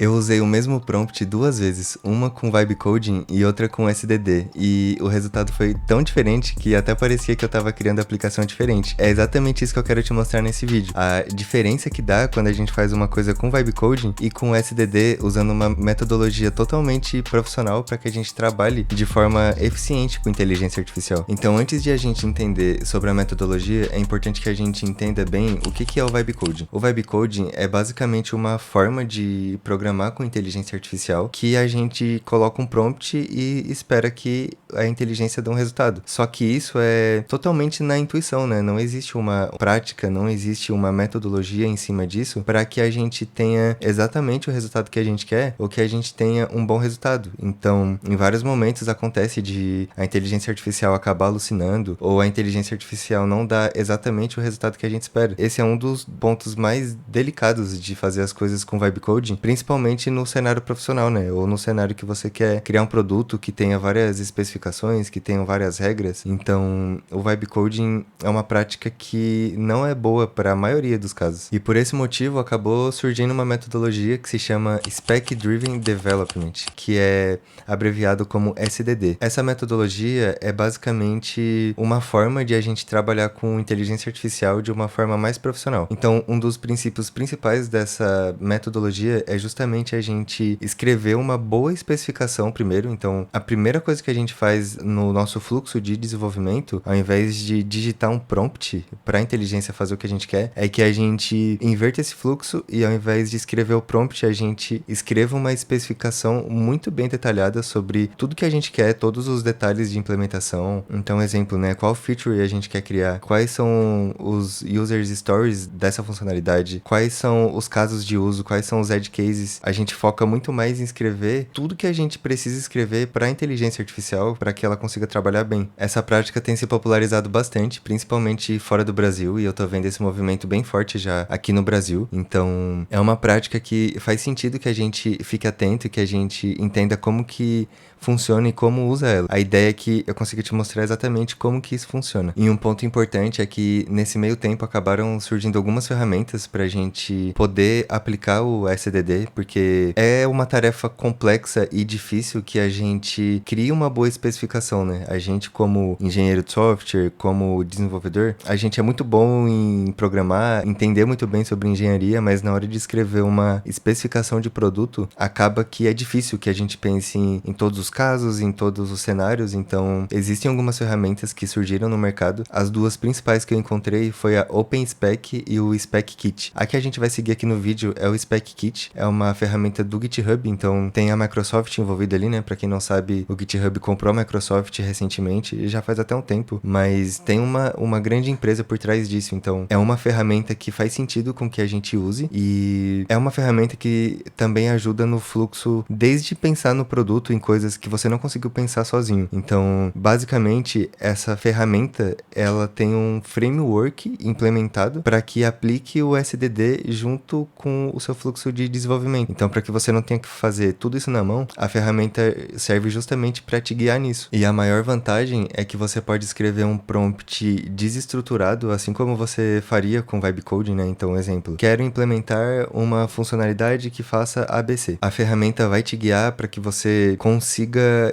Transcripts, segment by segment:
Eu usei o mesmo prompt 2 vezes, uma com vibe coding e outra com SDD, e o resultado foi tão diferente que até parecia que eu tava criando aplicação diferente. É exatamente isso que eu quero te mostrar nesse vídeo. A diferença que dá quando a gente faz uma coisa com vibe coding e com SDD usando uma metodologia totalmente profissional para que a gente trabalhe de forma eficiente com inteligência artificial. Então, antes de a gente entender sobre a metodologia, é importante que a gente entenda bem o que é o vibe coding. O vibe coding é basicamente uma forma de programar com inteligência artificial que a gente coloca um prompt e espera que a inteligência dê um resultado. Só que isso é totalmente na intuição, né? Não existe uma prática, não existe uma metodologia em cima disso para que a gente tenha exatamente o resultado que a gente quer ou que a gente tenha um bom resultado. Então, em vários momentos acontece de a inteligência artificial acabar alucinando ou a inteligência artificial não dar exatamente o resultado que a gente espera. Esse é um dos pontos mais delicados de fazer as coisas com vibe coding, principalmente no cenário profissional, né? Ou no cenário que você quer criar um produto que tenha várias especificações, que tenham várias regras. Então, o vibe coding é uma prática que não é boa para a maioria dos casos. E por esse motivo, acabou surgindo uma metodologia que se chama Spec Driven Development, que é abreviado como SDD. Essa metodologia é basicamente uma forma de a gente trabalhar com inteligência artificial de uma forma mais profissional. Então, um dos princípios principais dessa metodologia é justamente a gente escrever uma boa especificação primeiro. Então, a primeira coisa que a gente faz no nosso fluxo de desenvolvimento, ao invés de digitar um prompt para a inteligência fazer o que a gente quer, é que a gente inverta esse fluxo e ao invés de escrever o prompt, a gente escreva uma especificação muito bem detalhada sobre tudo que a gente quer, todos os detalhes de implementação. Então, exemplo, né? Qual feature a gente quer criar? Quais são os users stories dessa funcionalidade? Quais são os casos de uso? Quais são os edge cases? A gente foca muito mais em escrever tudo que a gente precisa escrever para a inteligência artificial para que ela consiga trabalhar bem. Essa prática tem se popularizado bastante, principalmente fora do Brasil, e eu tô vendo esse movimento bem forte já aqui no Brasil. Então, é uma prática que faz sentido que a gente fique atento e que a gente entenda como que funciona e como usa ela. A ideia é que eu consiga te mostrar exatamente como que isso funciona. E um ponto importante é que nesse meio tempo acabaram surgindo algumas ferramentas pra gente poder aplicar o SDD, porque é uma tarefa complexa e difícil que a gente crie uma boa especificação, né? A gente, como engenheiro de software, como desenvolvedor, a gente é muito bom em programar, entender muito bem sobre engenharia, mas na hora de escrever uma especificação de produto, acaba que é difícil que a gente pense em todos os casos, em todos os cenários. Então, existem algumas ferramentas que surgiram no mercado. As duas principais que eu encontrei foi a OpenSpec e o Spec Kit. A que a gente vai seguir aqui no vídeo é o Spec Kit, é uma ferramenta do GitHub, então tem a Microsoft envolvida ali, né? Pra quem não sabe, o GitHub comprou a Microsoft recentemente, e já faz até um tempo, mas tem uma grande empresa por trás disso, então é uma ferramenta que faz sentido com que a gente use e é uma ferramenta que também ajuda no fluxo, desde pensar no produto em coisas que você não conseguiu pensar sozinho. Então, basicamente, essa ferramenta, ela tem um framework implementado para que aplique o SDD junto com o seu fluxo de desenvolvimento. Então, para que você não tenha que fazer tudo isso na mão, a ferramenta serve justamente para te guiar nisso. E a maior vantagem é que você pode escrever um prompt desestruturado, assim como você faria com Vibe Coding, né? Então, exemplo, quero implementar uma funcionalidade que faça ABC. A ferramenta vai te guiar para que você consiga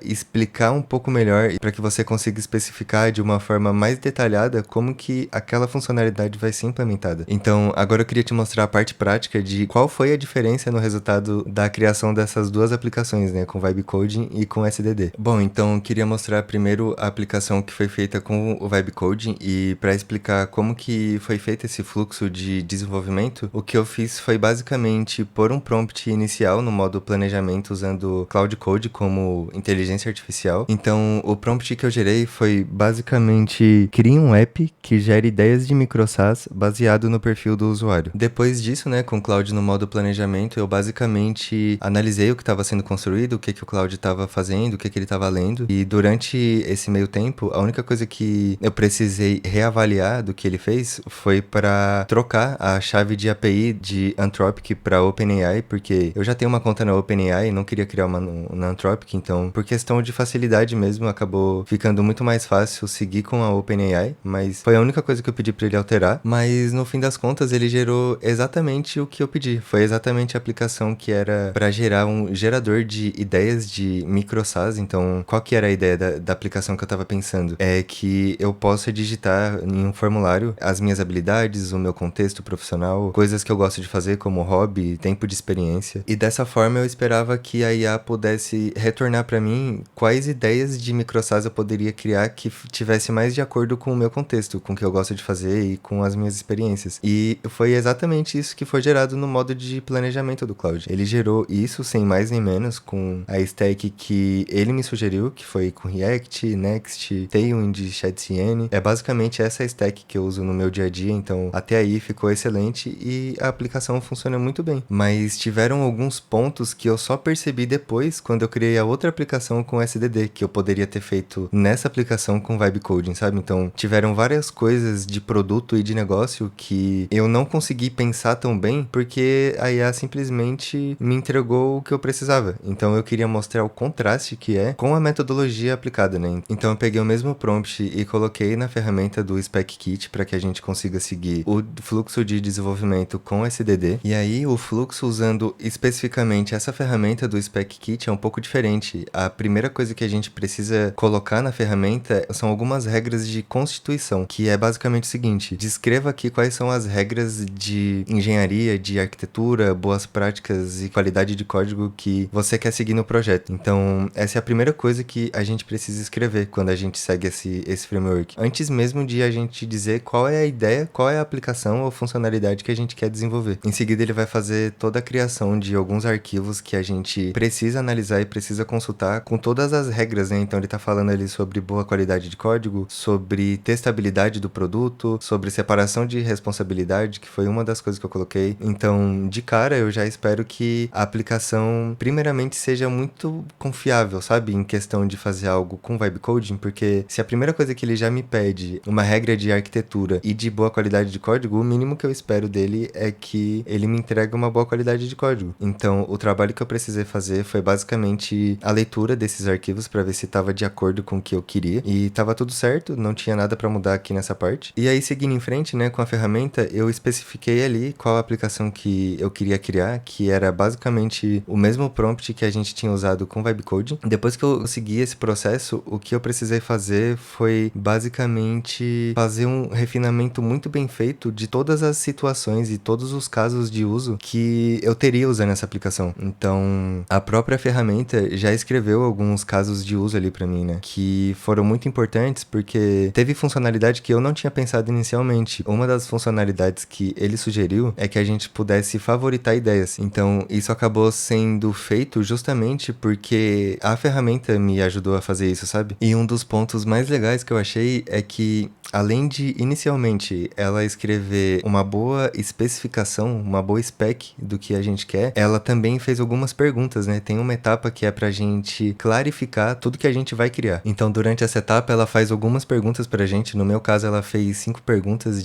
explicar um pouco melhor e para que você consiga especificar de uma forma mais detalhada como que aquela funcionalidade vai ser implementada. Então, agora eu queria te mostrar a parte prática de qual foi a diferença no resultado da criação dessas duas aplicações, né, com Vibe Coding e com SDD. Bom, então eu queria mostrar primeiro a aplicação que foi feita com o Vibe Coding e para explicar como que foi feito esse fluxo de desenvolvimento, o que eu fiz foi basicamente pôr um prompt inicial no modo planejamento usando Cloud Code como inteligência artificial. Então, o prompt que eu gerei foi basicamente crie um app que gere ideias de microsas baseado no perfil do usuário. Depois disso, né, com o Cloud no modo planejamento, eu basicamente analisei o que estava sendo construído, o que o Cloud estava fazendo, o que ele estava lendo. E durante esse meio tempo, a única coisa que eu precisei reavaliar do que ele fez foi para trocar a chave de API de Anthropic para OpenAI, porque eu já tenho uma conta na OpenAI e não queria criar uma na Anthropic, então por questão de facilidade mesmo, acabou ficando muito mais fácil seguir com a OpenAI, mas foi a única coisa que eu pedi para ele alterar, mas no fim das contas ele gerou exatamente o que eu pedi, foi exatamente a aplicação aplicação que era para gerar um gerador de ideias de micro SaaS. Então, qual que era a ideia da aplicação que eu tava pensando? É que eu possa digitar em um formulário as minhas habilidades, o meu contexto profissional, coisas que eu gosto de fazer como hobby, tempo de experiência. E dessa forma eu esperava que a IA pudesse retornar para mim quais ideias de micro SaaS eu poderia criar que tivesse mais de acordo com o meu contexto, com o que eu gosto de fazer e com as minhas experiências. E foi exatamente isso que foi gerado no modo de planejamento do Cloud. Ele gerou isso sem mais nem menos com a stack que ele me sugeriu, que foi com React, Next, Tailwind, ShadCN. É basicamente essa stack que eu uso no meu dia a dia, então até aí ficou excelente e a aplicação funciona muito bem. Mas tiveram alguns pontos que eu só percebi depois quando eu criei a outra aplicação com SDD, que eu poderia ter feito nessa aplicação com Vibe Coding, sabe? Então tiveram várias coisas de produto e de negócio que eu não consegui pensar tão bem porque a IA simplesmente me entregou o que eu precisava. Então eu queria mostrar o contraste que é com a metodologia aplicada, né? Então eu peguei o mesmo prompt e coloquei na ferramenta do Spec Kit para que a gente consiga seguir o fluxo de desenvolvimento com SDD. E aí o fluxo usando especificamente essa ferramenta do Spec Kit é um pouco diferente. A primeira coisa que a gente precisa colocar na ferramenta são algumas regras de constituição, que é basicamente o seguinte: descreva aqui quais são as regras de engenharia, de arquitetura, boas práticas e qualidade de código que você quer seguir no projeto. Então, essa é a primeira coisa que a gente precisa escrever quando a gente segue esse framework. Antes mesmo de a gente dizer qual é a ideia, qual é a aplicação ou funcionalidade que a gente quer desenvolver. Em seguida, ele vai fazer toda a criação de alguns arquivos que a gente precisa analisar e precisa consultar com todas as regras, né? Então, ele tá falando ali sobre boa qualidade de código, sobre testabilidade do produto, sobre separação de responsabilidade, que foi uma das coisas que eu coloquei. Então, de cara, eu já espero que a aplicação, primeiramente, seja muito confiável, sabe? Em questão de fazer algo com Vibe Coding, porque se a primeira coisa que ele já me pede uma regra de arquitetura e de boa qualidade de código, o mínimo que eu espero dele é que ele me entregue uma boa qualidade de código. Então, o trabalho que eu precisei fazer foi basicamente a leitura desses arquivos para ver se estava de acordo com o que eu queria, e tava tudo certo, não tinha nada para mudar aqui nessa parte. E aí, seguindo em frente, né, com a ferramenta, eu especifiquei ali qual a aplicação que eu queria criar, que era basicamente o mesmo prompt que a gente tinha usado com Vibe Coding. Depois que eu segui esse processo, o que eu precisei fazer foi basicamente fazer um refinamento muito bem feito de todas as situações e todos os casos de uso que eu teria usando essa aplicação. Então, a própria ferramenta já escreveu alguns casos de uso ali para mim, né, que foram muito importantes porque teve funcionalidade que eu não tinha pensado inicialmente. Uma das funcionalidades que ele sugeriu é que a gente pudesse favoritar ideias. Então, isso acabou sendo feito justamente porque a ferramenta me ajudou a fazer isso, sabe? E um dos pontos mais legais que eu achei é que, além de inicialmente ela escrever uma boa especificação, uma boa spec do que a gente quer, ela também fez algumas perguntas, né? Tem uma etapa que é pra gente clarificar tudo que a gente vai criar. Então, durante essa etapa, ela faz algumas perguntas pra gente. No meu caso, ela fez 5 perguntas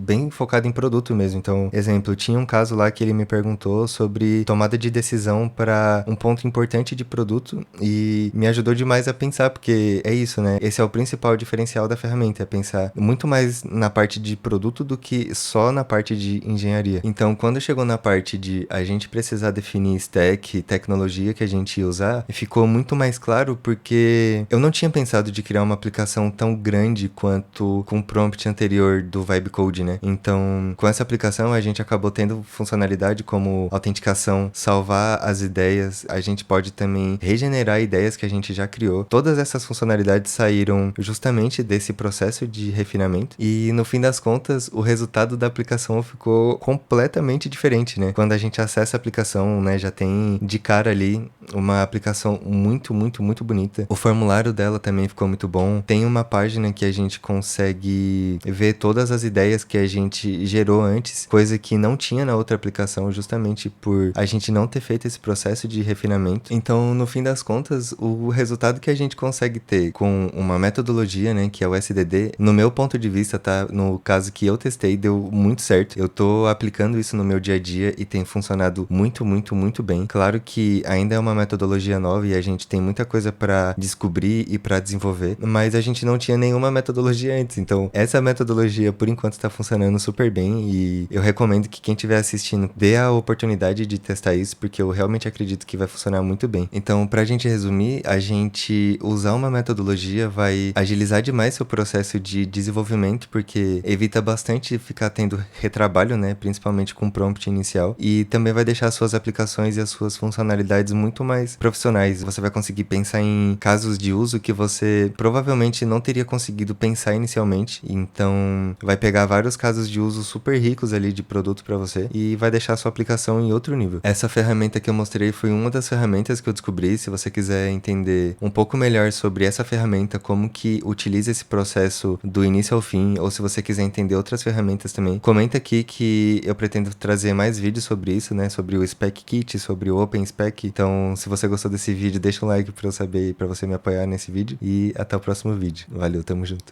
bem focado em produto mesmo. Então, exemplo, tinha um caso lá que ele me perguntou sobre tomada de decisão para um ponto importante de produto e me ajudou demais a pensar, porque é isso, né? Esse é o principal diferencial da ferramenta, é pensar muito mais na parte de produto do que só na parte de engenharia. Então, quando chegou na parte de a gente precisar definir stack, tecnologia que a gente ia usar, ficou muito mais claro porque eu não tinha pensado de criar uma aplicação tão grande quanto com o prompt anterior do Vibe Coding, né? Então, com essa aplicação, a gente acabou tendo funcionalidade como autenticação, salvar as ideias, a gente pode também regenerar ideias que a gente já criou. Todas essas funcionalidades saíram justamente desse processo de refinamento e, no fim das contas, o resultado da aplicação ficou completamente diferente, né? Quando a gente acessa a aplicação, né, já tem de cara ali uma aplicação muito, muito, muito bonita. O formulário dela também ficou muito bom. Tem uma página que a gente consegue ver todas as ideias que a gente gerou antes, coisa que não tinha na outra aplicação, justamente por a gente não ter feito esse processo de refinamento. Então, no fim das contas, o resultado que a gente consegue ter com uma metodologia, né, que é o SDD, no meu ponto de vista, tá? No caso que eu testei, deu muito certo. Eu tô aplicando isso no meu dia a dia e tem funcionado muito, muito, muito bem. Claro que ainda é uma metodologia nova e a gente tem muita coisa pra descobrir e pra desenvolver, mas a gente não tinha nenhuma metodologia antes. Então, essa metodologia, por enquanto, tá funcionando super bem e eu recomendo que quem estiver assistindo dê a oportunidade de testar isso, porque eu realmente acredito que vai funcionar muito bem. Então, pra gente resumir, a gente usar uma metodologia vai agilizar demais seu processo de desenvolvimento, porque evita bastante ficar tendo retrabalho, né? Principalmente com o prompt inicial. E também vai deixar as suas aplicações e as suas funcionalidades muito mais profissionais. Você vai conseguir pensar em casos de uso que você provavelmente não teria conseguido pensar inicialmente. Então, vai pegar vários casos de uso super ricos ali de produto para você e vai deixar a sua aplicação em outro nível. Essa ferramenta que eu mostrei foi uma das ferramentas que eu descobri. Se você quiser entender um pouco melhor sobre essa ferramenta, como que utiliza esse processo do início ao fim, ou se você quiser entender outras ferramentas também, comenta aqui que eu pretendo trazer mais vídeos sobre isso, né? Sobre o Spec Kit, sobre o Open Spec. Então, se você gostou desse vídeo, deixa um like pra eu saber e pra você me apoiar nesse vídeo. E até o próximo vídeo. Valeu, tamo junto.